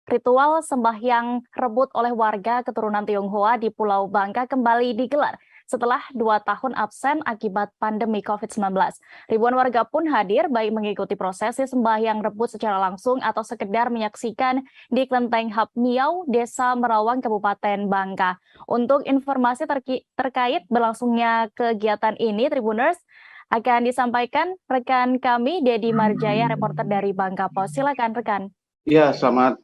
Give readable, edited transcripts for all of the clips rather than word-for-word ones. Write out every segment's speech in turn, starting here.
Ritual sembahyang rebut oleh warga keturunan Tionghoa di Pulau Bangka kembali digelar setelah 2 tahun absen akibat pandemi COVID-19. Ribuan warga pun hadir baik mengikuti prosesi sembahyang rebut secara langsung atau sekedar menyaksikan di Kelenteng Hap Miau, Desa Merawang, Kabupaten Bangka. Untuk informasi terkait berlangsungnya kegiatan ini, Tribuners, akan disampaikan rekan kami, Dedi Marjaya, reporter dari Bangka Pos. Silakan rekan. Ya, selamat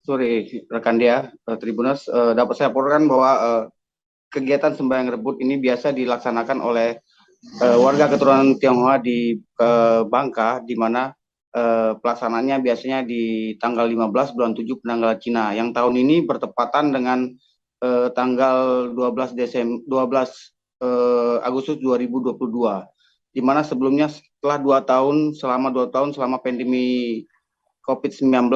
sore rekan dia, Tribuners. Dapat saya laporkan bahwa kegiatan sembahyang rebut ini biasa dilaksanakan oleh warga keturunan Tionghoa di Bangka, di mana pelaksanaannya biasanya di tanggal 15 bulan 7 penanggal Cina. Yang tahun ini bertepatan dengan tanggal 12 Agustus 2022, di mana sebelumnya setelah 2 tahun, selama 2 tahun selama pandemi COVID-19,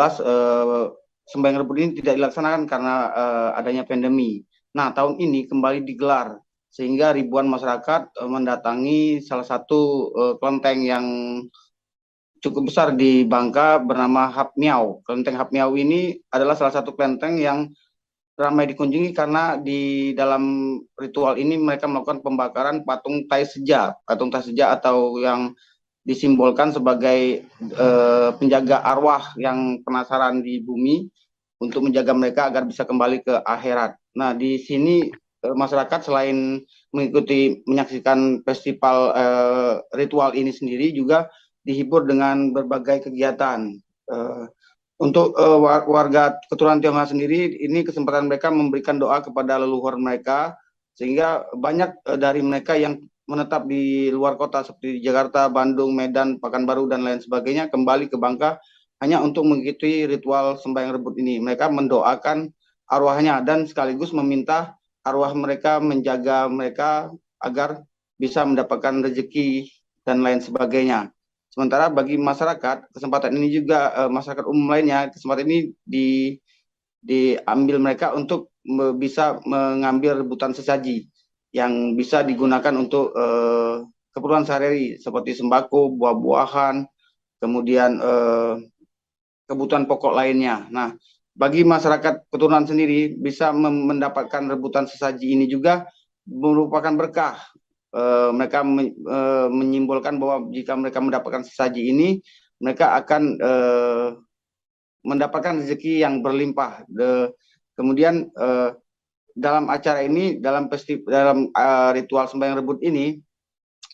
sembahyang rebut ini tidak dilaksanakan karena adanya pandemi. Nah, tahun ini kembali digelar sehingga ribuan masyarakat mendatangi salah satu kelenteng yang cukup besar di Bangka bernama Hap Miau. Kelenteng Hap Miau ini adalah salah satu kelenteng yang ramai dikunjungi karena di dalam ritual ini mereka melakukan pembakaran patung Tai Seja. Patung Tai Seja atau yang disimbolkan sebagai penjaga arwah yang penasaran di bumi untuk menjaga mereka agar bisa kembali ke akhirat. Nah, di sini masyarakat selain menyaksikan festival ritual ini sendiri juga dihibur dengan berbagai kegiatan. Untuk warga keturunan Tionghoa sendiri, ini kesempatan mereka memberikan doa kepada leluhur mereka, sehingga banyak dari mereka yang menetap di luar kota seperti di Jakarta, Bandung, Medan, Pekanbaru, dan lain sebagainya kembali ke Bangka hanya untuk mengikuti ritual sembahyang rebut ini. Mereka mendoakan arwahnya dan sekaligus meminta arwah mereka menjaga mereka agar bisa mendapatkan rezeki dan lain sebagainya. Sementara bagi masyarakat, kesempatan ini juga masyarakat umum lainnya, kesempatan ini diambil mereka untuk bisa mengambil rebutan sesaji yang bisa digunakan untuk keperluan sehari-hari seperti sembako, buah-buahan, kemudian kebutuhan pokok lainnya. Nah, bagi masyarakat keturunan sendiri bisa mendapatkan rebutan sesaji ini juga merupakan berkah. Mereka menyimbolkan bahwa jika mereka mendapatkan sesaji ini, mereka akan mendapatkan rezeki yang berlimpah. Kemudian dalam acara ini, dalam ritual sembahyang rebut ini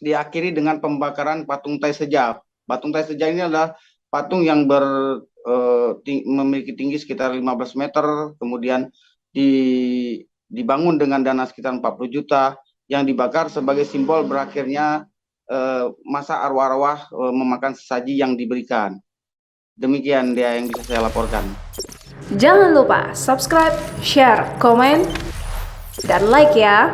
diakhiri dengan pembakaran patung Tai Seja. Patung Tai Seja ini adalah patung yang memiliki tinggi sekitar 15 meter, kemudian dibangun dengan dana sekitar 40 juta, yang dibakar sebagai simbol berakhirnya masa arwah-arwah memakan sesaji yang diberikan. Demikian dia yang bisa saya laporkan. Jangan lupa subscribe, share, komen, dan like ya.